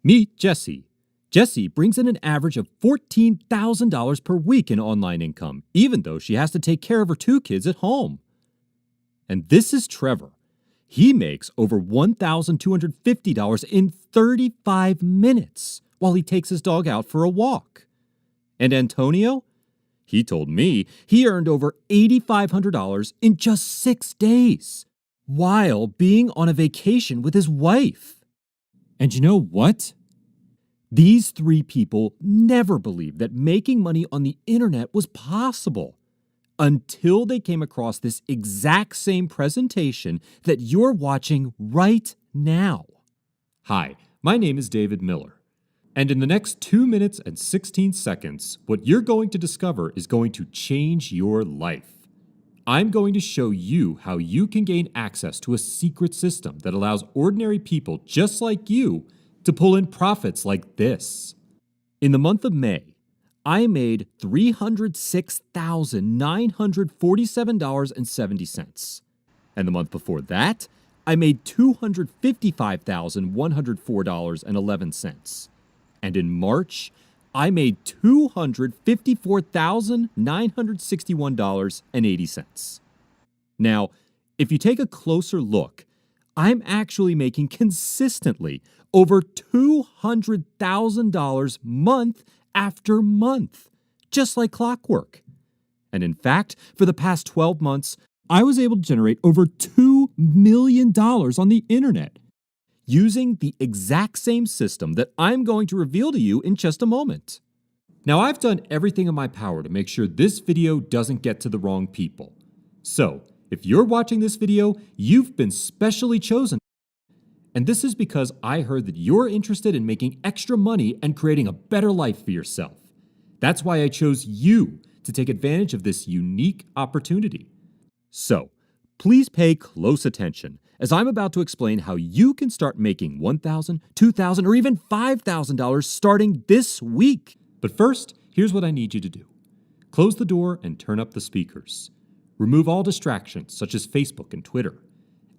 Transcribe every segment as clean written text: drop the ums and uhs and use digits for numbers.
Meet Jesse. Jesse brings in an average of $14,000 per week in online income, even though she has to take care of her 2 kids at home. And this is Trevor. He makes over $1,250 in 35 minutes while he takes his dog out for a walk. And Antonio? He told me he earned over $8,500 in just 6 days while being on a vacation with his wife. And you know what? These 3 people never believed that making money on the internet was possible until they came across this exact same presentation that you're watching right now. Hi, my name is David Miller. And in the next 2 minutes and 16 seconds, what you're going to discover is going to change your life. I'm going to show you how you can gain access to a secret system that allows ordinary people just like you to pull in profits like this. In the month of May, I made $306,947.70. And the month before that, I made $255,104.11. And in March, I made $254,961.80. Now, if you take a closer look, I'm actually making consistently over $200,000 month after month, just like clockwork. And in fact, for the past 12 months, I was able to generate over $2 million on the internet, using the exact same system that I'm going to reveal to you in just a moment. Now, I've done everything in my power to make sure this video doesn't get to the wrong people. So, if you're watching this video, you've been specially chosen. And this is because I heard that you're interested in making extra money and creating a better life for yourself. That's why I chose you to take advantage of this unique opportunity. So, please pay close attention as I'm about to explain how you can start making $1,000, $2,000, or even $5,000 starting this week. But first, here's what I need you to do. Close the door and turn up the speakers. Remove all distractions such as Facebook and Twitter.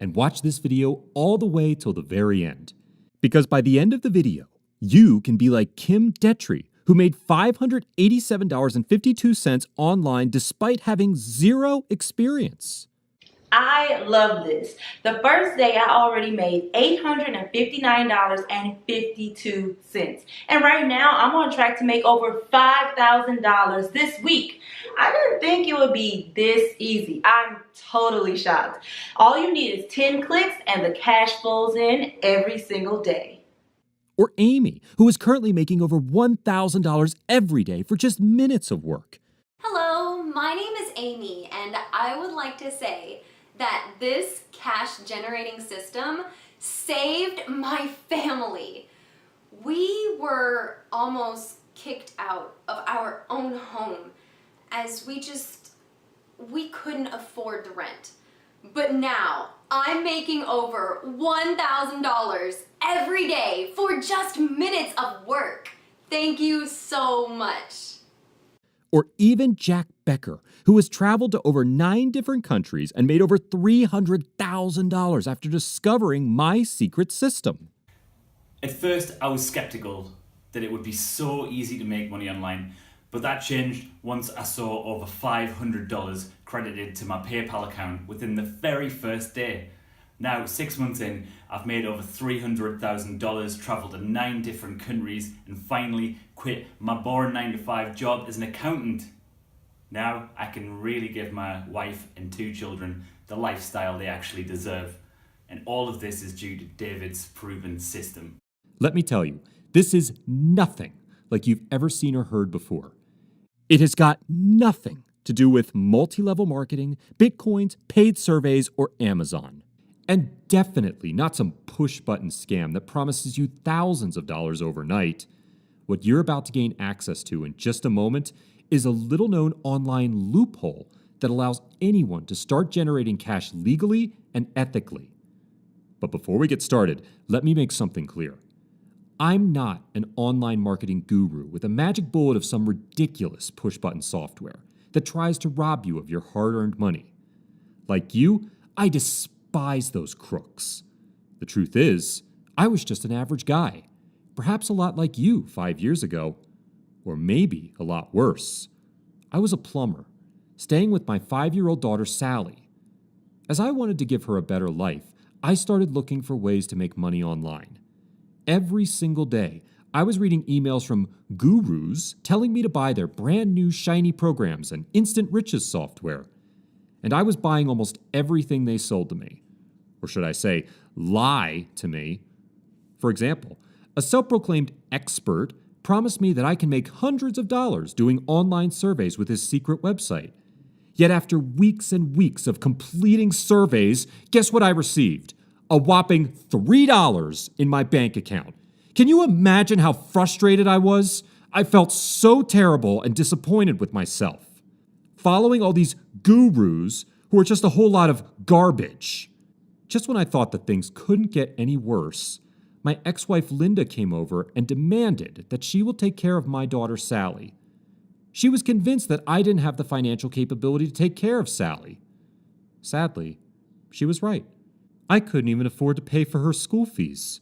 And watch this video all the way till the very end. Because by the end of the video, you can be like Kim Detry, who made $587.52 online despite having 0 experience. I love this. The first day I already made $859.52. And right now I'm on track to make over $5,000 this week. I didn't think it would be this easy. I'm totally shocked. All you need is 10 clicks and the cash flows in every single day. Or Amy, who is currently making over $1,000 every day for just minutes of work. Hello, my name is Amy, and I would like to say that this cash generating system saved my family. We were almost kicked out of our own home as we couldn't afford the rent. But now I'm making over $1,000 every day for just minutes of work. Thank you so much. Or even Jack Becker, who has traveled to over 9 different countries and made over $300,000 after discovering my secret system. At first, I was skeptical that it would be so easy to make money online, but that changed once I saw over $500 credited to my PayPal account within the very first day. Now, 6 months in, I've made over $300,000, traveled to 9 different countries, and finally quit my boring 9-to-5 job as an accountant. Now, I can really give my wife and 2 children the lifestyle they actually deserve. And all of this is due to David's proven system. Let me tell you, this is nothing like you've ever seen or heard before. It has got nothing to do with multi-level marketing, Bitcoins, paid surveys, or Amazon. And definitely not some push-button scam that promises you thousands of dollars overnight. What you're about to gain access to in just a moment is a little-known online loophole that allows anyone to start generating cash legally and ethically. But before we get started, let me make something clear. I'm not an online marketing guru with a magic bullet of some ridiculous push-button software that tries to rob you of your hard-earned money. Like you, I despise those crooks. The truth is, I was just an average guy, perhaps a lot like you 5 years ago, or maybe a lot worse. I was a plumber, staying with my 5-year-old daughter Sally. As I wanted to give her a better life, I started looking for ways to make money online. Every single day, I was reading emails from gurus telling me to buy their brand new shiny programs and instant riches software. And I was buying almost everything they sold to me. Or should I say, lie to me. For example, a self-proclaimed expert promised me that I can make hundreds of dollars doing online surveys with his secret website. Yet after weeks and weeks of completing surveys, guess what I received? A whopping $3 in my bank account. Can you imagine how frustrated I was? I felt so terrible and disappointed with myself. Following all these gurus who are just a whole lot of garbage. Just when I thought that things couldn't get any worse, my ex-wife Linda came over and demanded that she will take care of my daughter Sally. She was convinced that I didn't have the financial capability to take care of Sally. Sadly, she was right. I couldn't even afford to pay for her school fees.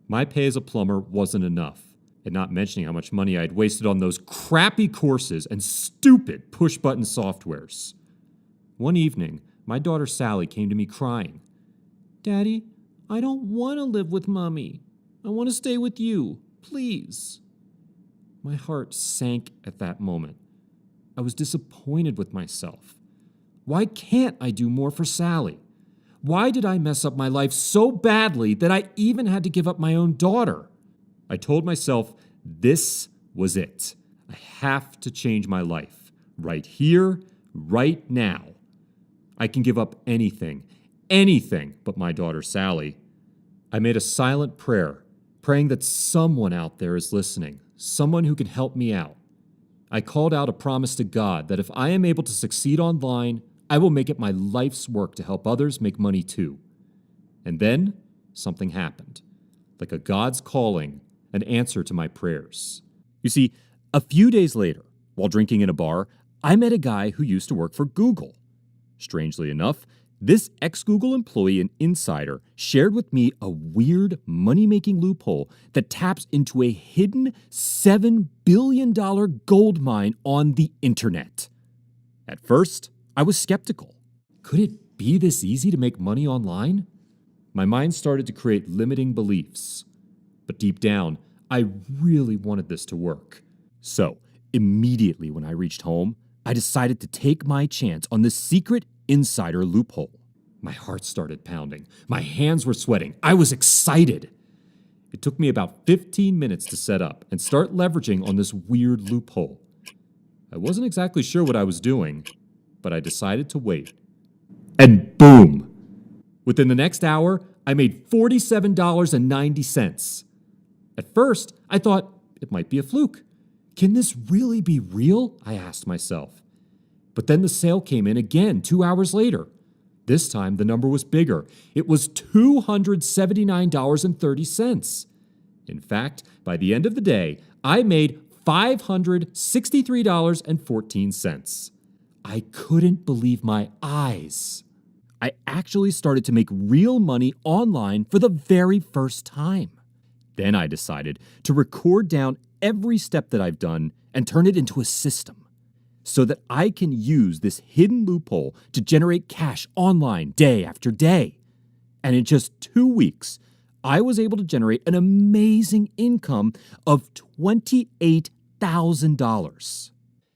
My pay as a plumber wasn't enough, and not mentioning how much money I had wasted on those crappy courses and stupid push-button softwares. One evening, my daughter Sally came to me crying. "Daddy, I don't want to live with Mommy. I want to stay with you, please." My heart sank at that moment. I was disappointed with myself. Why can't I do more for Sally? Why did I mess up my life so badly that I even had to give up my own daughter? I told myself this was it. I have to change my life. Right here, right now. I can give up anything but my daughter Sally. I made a silent prayer, praying that someone out there is listening, someone who can help me out. I called out a promise to God that if I am able to succeed online, I will make it my life's work to help others make money too. And then something happened, like a God's calling, an answer to my prayers. You see, a few days later, while drinking in a bar, I met a guy who used to work for Google. Strangely enough, this ex-Google employee and insider shared with me a weird money-making loophole that taps into a hidden $7 billion gold mine on the internet. At first, I was skeptical. Could it be this easy to make money online? My mind started to create limiting beliefs. But deep down, I really wanted this to work. So, immediately when I reached home, I decided to take my chance on this secret insider loophole. My heart started pounding. My hands were sweating. I was excited. It took me about 15 minutes to set up and start leveraging on this weird loophole. I wasn't exactly sure what I was doing, but I decided to wait. And boom! Within the next hour, I made $47.90. At first, I thought it might be a fluke. Can this really be real? I asked myself. But then the sale came in again 2 hours later. This time, the number was bigger. It was $279.30. In fact, by the end of the day, I made $563.14. I couldn't believe my eyes. I actually started to make real money online for the very first time. Then I decided to record down every step that I've done and turn it into a system so that I can use this hidden loophole to generate cash online day after day. And in just 2 weeks, I was able to generate an amazing income of $28,000.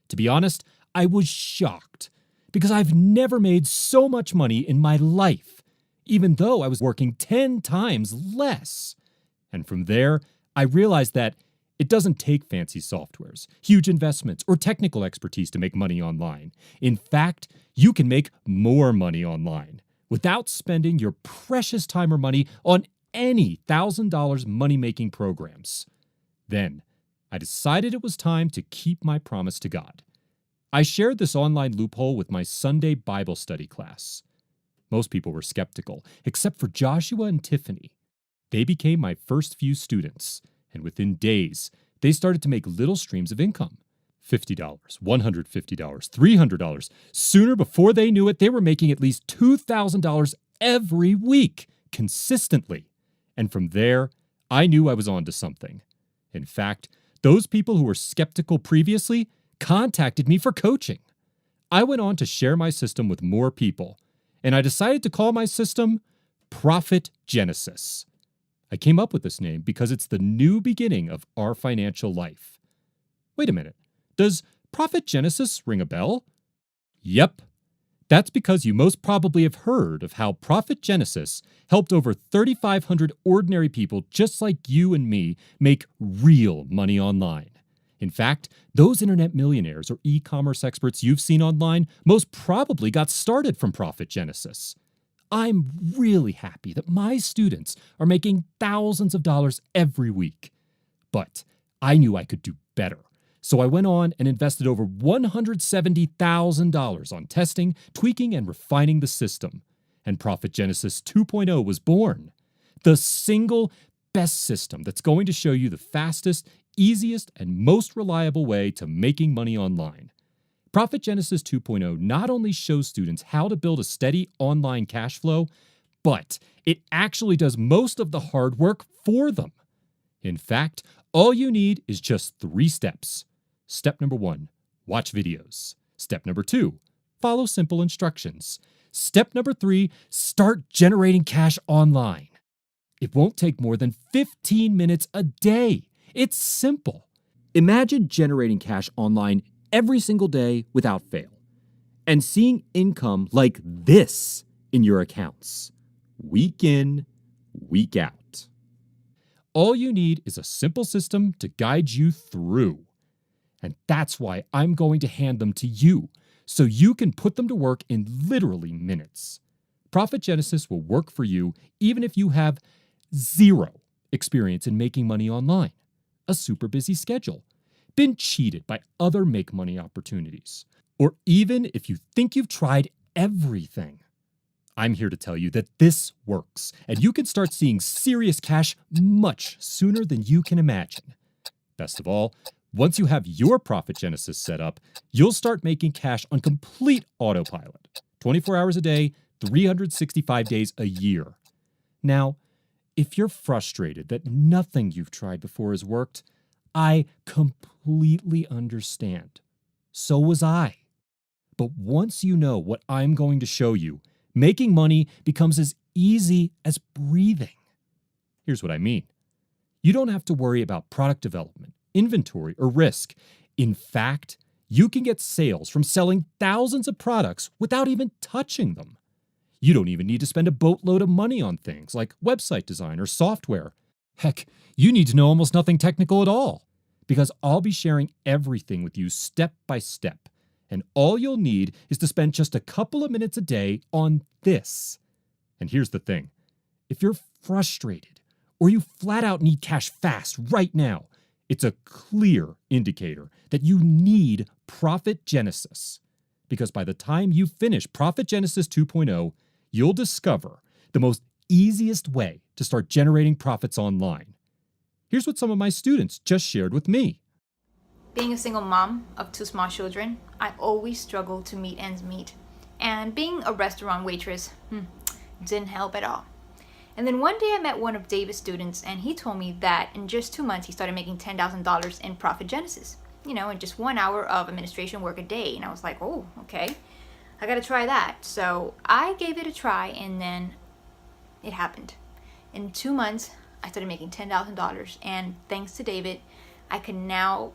To be honest, I was shocked because I've never made so much money in my life, even though I was working 10 times less. And from there, I realized that it doesn't take fancy softwares, huge investments, or technical expertise to make money online. In fact, you can make more money online without spending your precious time or money on any $1,000 money-making programs. Then, I decided it was time to keep my promise to God. I shared this online loophole with my Sunday Bible study class. Most people were skeptical, except for Joshua and Tiffany. They became my first few students, and within days, they started to make little streams of income. $50, $150, $300. Sooner before they knew it, they were making at least $2,000 every week, consistently. And from there, I knew I was onto something. In fact, those people who were skeptical previously contacted me for coaching. I went on to share my system with more people, and I decided to call my system Profit Genesis. I came up with this name because it's the new beginning of our financial life. Wait a minute. Does Profit Genesis ring a bell? Yep. That's because you most probably have heard of how Profit Genesis helped over 3,500 ordinary people just like you and me make real money online. In fact, those internet millionaires or e-commerce experts you've seen online most probably got started from Profit Genesis. I'm really happy that my students are making thousands of dollars every week. But I knew I could do better. So I went on and invested over $170,000 on testing, tweaking, and refining the system. And Profit Genesis 2.0 was born. The single best system that's going to show you the fastest, easiest, and most reliable way to making money online. Profit Genesis 2.0 not only shows students how to build a steady online cash flow, but it actually does most of the hard work for them. In fact, all you need is just 3 steps. Step number 1, watch videos. Step number 2, follow simple instructions. Step number 3, start generating cash online. It won't take more than 15 minutes a day. It's simple. Imagine generating cash online every single day without fail, and seeing income like this in your accounts, week in, week out. All you need is a simple system to guide you through. And that's why I'm going to hand them to you, so you can put them to work in literally minutes. Profit Genesis will work for you even if you have 0 experience in making money online, a super busy schedule, been cheated by other make money opportunities, or even if you think you've tried everything. I'm here to tell you that this works, and you can start seeing serious cash much sooner than you can imagine. Best of all, once you have your Profit Genesis set up, you'll start making cash on complete autopilot, 24 hours a day, 365 days a year. Now, if you're frustrated that nothing you've tried before has worked, I completely understand. So was I. But once you know what I'm going to show you, making money becomes as easy as breathing. Here's what I mean. You don't have to worry about product development, inventory, or risk. In fact, you can get sales from selling thousands of products without even touching them. You don't even need to spend a boatload of money on things like website design or software. Heck, you need to know almost nothing technical at all, because I'll be sharing everything with you step by step. And all you'll need is to spend just a couple of minutes a day on this. And here's the thing. If you're frustrated or you flat out need cash fast right now, it's a clear indicator that you need Profit Genesis. Because by the time you finish Profit Genesis 2.0, you'll discover the most easiest way to start generating profits online. Here's what some of my students just shared with me. Being a single mom of 2 small children, I always struggled to meet ends meet. And being a restaurant waitress, didn't help at all. And then one day I met one of David's students, and he told me that in just 2 months he started making $10,000 in Profit Genesis. In just 1 hour of administration work a day. And I was like, oh, okay, I gotta try that. So I gave it a try, and then it happened. In 2 months, I started making $10,000, and thanks to David, I can now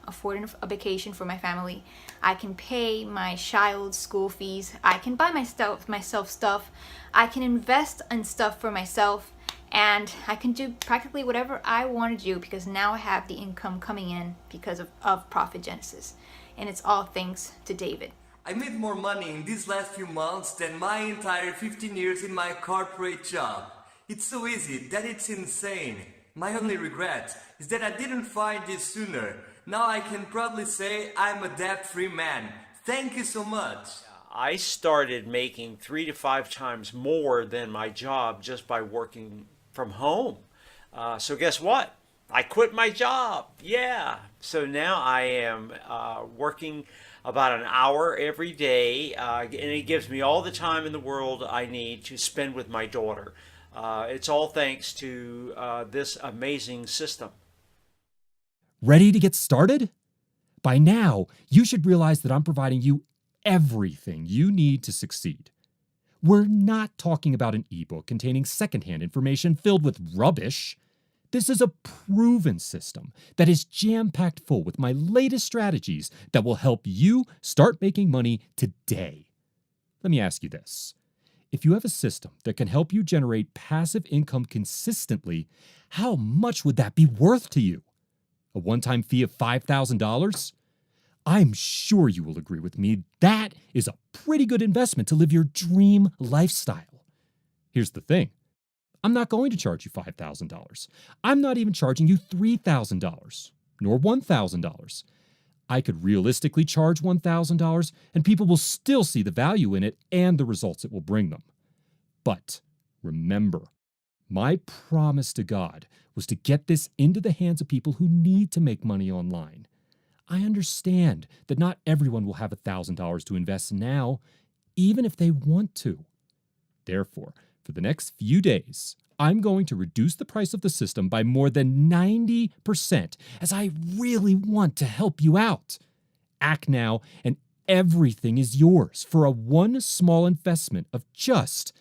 afford a vacation for my family. I can pay my child's school fees. I can buy myself stuff. I can invest in stuff for myself, and I can do practically whatever I want to do because now I have the income coming in because of Profit Genesis, and it's all thanks to David. I made more money in these last few months than my entire 15 years in my corporate job. It's so easy that it's insane. My only regret is that I didn't find this sooner. Now I can proudly say I'm a debt-free man. Thank you so much. I started making 3 to 5 times more than my job just by working from home. So guess what? I quit my job. Yeah. So now I am working about an hour every day, and it gives me all the time in the world I need to spend with my daughter. It's all thanks to this amazing system. Ready to get started? By now, you should realize that I'm providing you everything you need to succeed. We're not talking about an ebook containing secondhand information filled with rubbish. This is a proven system that is jam-packed full with my latest strategies that will help you start making money today. Let me ask you this. If you have a system that can help you generate passive income consistently, how much would that be worth to you? A one-time fee of $5,000? I'm sure you will agree with me that is a pretty good investment to live your dream lifestyle. Here's the thing. I'm not going to charge you $5,000. I'm not even charging you $3,000, nor $1,000. I could realistically charge $1,000 and people will still see the value in it and the results it will bring them. But remember, my promise to God was to get this into the hands of people who need to make money online. I understand that not everyone will have $1,000 to invest now, even if they want to. Therefore, for the next few days, I'm going to reduce the price of the system by more than 90%, as I really want to help you out. Act now, and everything is yours for one small investment of just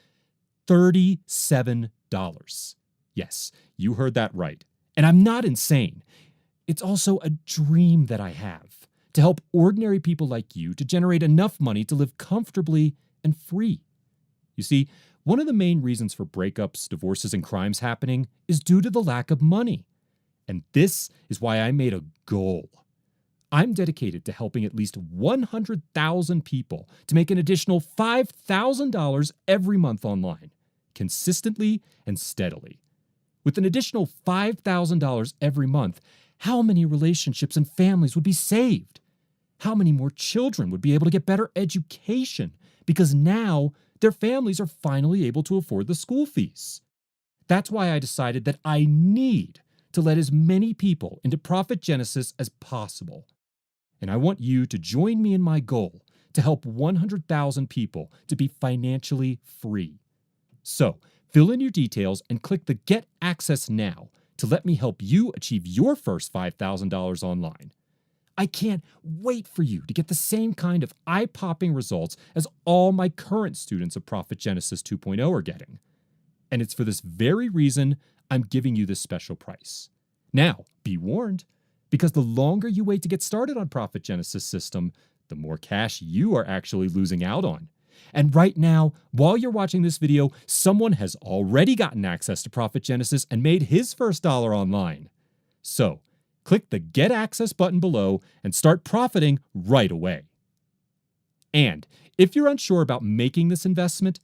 $37. Yes, you heard that right. And I'm not insane. It's also a dream that I have to help ordinary people like you to generate enough money to live comfortably and free. You see, one of the main reasons for breakups, divorces, and crimes happening is due to the lack of money. And this is why I made a goal. I'm dedicated to helping at least 100,000 people to make an additional $5,000 every month online, consistently and steadily. With an additional $5,000 every month, how many relationships and families would be saved? How many more children would be able to get better education because now their families are finally able to afford the school fees? That's why I decided that I need to let as many people into Profit Genesis as possible. And I want you to join me in my goal to help 100,000 people to be financially free. So, fill in your details and click the Get Access Now to let me help you achieve your first $5,000 online. I can't wait for you to get the same kind of eye-popping results as all my current students of Profit Genesis 2.0 are getting. And it's for this very reason I'm giving you this special price. Now, be warned, because the longer you wait to get started on Profit Genesis system, the more cash you are actually losing out on. And right now, while you're watching this video, someone has already gotten access to Profit Genesis and made his first dollar online. So, click the Get Access button below and start profiting right away. And if you're unsure about making this investment,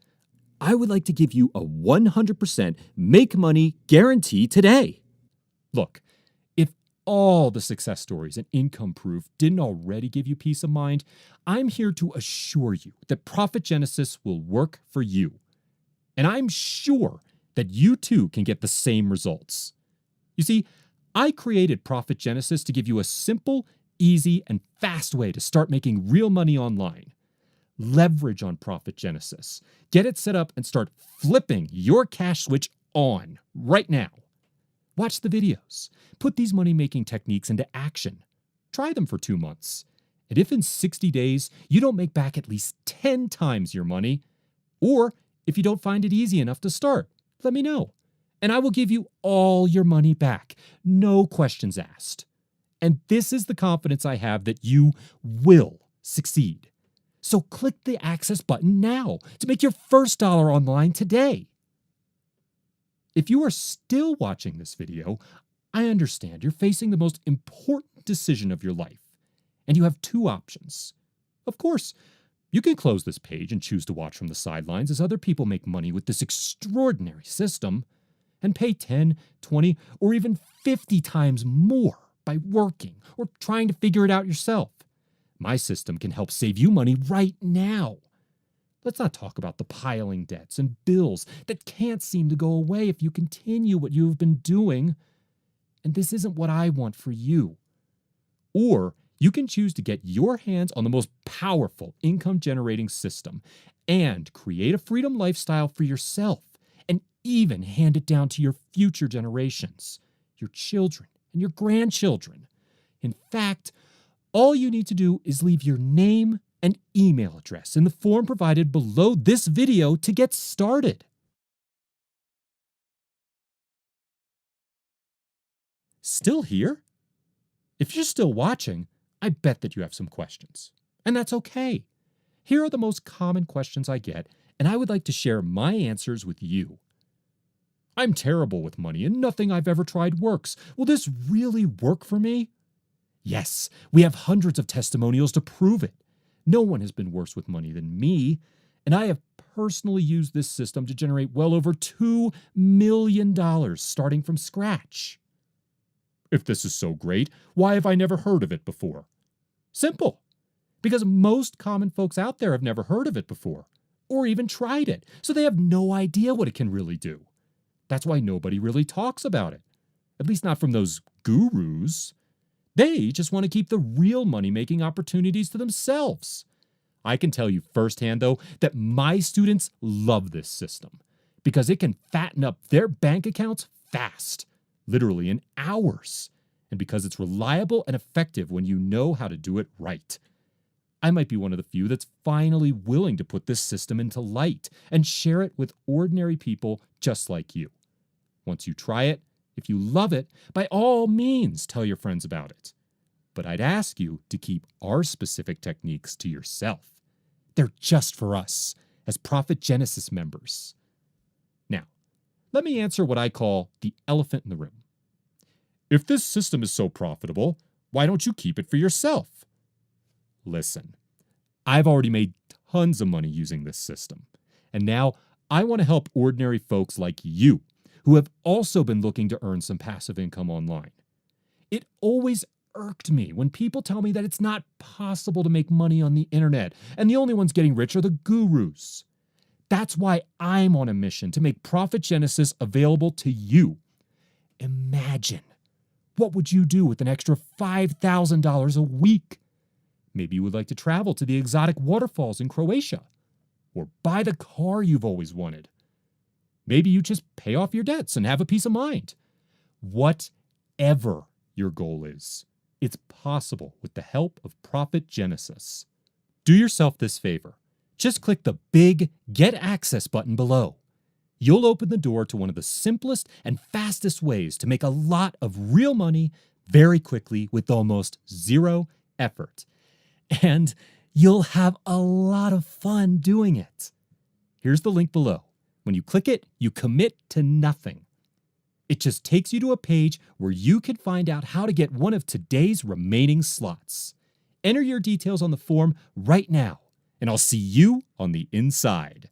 I would like to give you a 100% make money guarantee today. Look, if all the success stories and income proof didn't already give you peace of mind, I'm here to assure you that Profit Genesis will work for you. And I'm sure that you too can get the same results. You see, I created Profit Genesis to give you a simple, easy, and fast way to start making real money online. Leverage on Profit Genesis. Get it set up and start flipping your cash switch on right now. Watch the videos. Put these money-making techniques into action. Try them for 2 months. And if in 60 days you don't make back at least 10 times your money, or if you don't find it easy enough to start, let me know. And I will give you all your money back. No questions asked. And this is the confidence I have that you will succeed. So click the Access button now to make your first dollar online today. If you are still watching this video, I understand you're facing the most important decision of your life, and you have 2 options. Of course, you can close this page and choose to watch from the sidelines as other people make money with this extraordinary system and pay 10, 20, or even 50 times more by working or trying to figure it out yourself. My system can help save you money right now. Let's not talk about the piling debts and bills that can't seem to go away if you continue what you have been doing. And this isn't what I want for you. Or you can choose to get your hands on the most powerful income-generating system and create a freedom lifestyle for yourself and even hand it down to your future generations, your children and your grandchildren. In fact, all you need to do is leave your name and email address in the form provided below this video to get started. Still here? If you're still watching, I bet that you have some questions. And that's okay. Here are the most common questions I get, and I would like to share my answers with you. I'm terrible with money and nothing I've ever tried works. Will this really work for me? Yes, we have hundreds of testimonials to prove it. No one has been worse with money than me, and I have personally used this system to generate well over $2 million starting from scratch. If this is so great, why have I never heard of it before? Simple. Because most common folks out there have never heard of it before, or even tried it, so they have no idea what it can really do. That's why nobody really talks about it, at least not from those gurus. They just want to keep the real money-making opportunities to themselves. I can tell you firsthand, though, that my students love this system because it can fatten up their bank accounts fast, literally in hours, and because it's reliable and effective when you know how to do it right. I might be one of the few that's finally willing to put this system into light and share it with ordinary people just like you. Once you try it, if you love it, by all means tell your friends about it. But I'd ask you to keep our specific techniques to yourself. They're just for us, as Profit Genesis members. Now, let me answer what I call the elephant in the room. If this system is so profitable, why don't you keep it for yourself? Listen, I've already made tons of money using this system, and now I want to help ordinary folks like you who have also been looking to earn some passive income online. It always irked me when people tell me that it's not possible to make money on the internet and the only ones getting rich are the gurus. That's why I'm on a mission to make Profit Genesis available to you. Imagine, what would you do with an extra $5,000 a week? Maybe you would like to travel to the exotic waterfalls in Croatia, or buy the car you've always wanted. Maybe you just pay off your debts and have a peace of mind. Whatever your goal is, it's possible with the help of Profit Genesis. Do yourself this favor. Just click the big Get Access button below. You'll open the door to one of the simplest and fastest ways to make a lot of real money very quickly with almost zero effort. And you'll have a lot of fun doing it. Here's the link below. When you click it, you commit to nothing. It just takes you to a page where you can find out how to get one of today's remaining slots. Enter your details on the form right now, and I'll see you on the inside.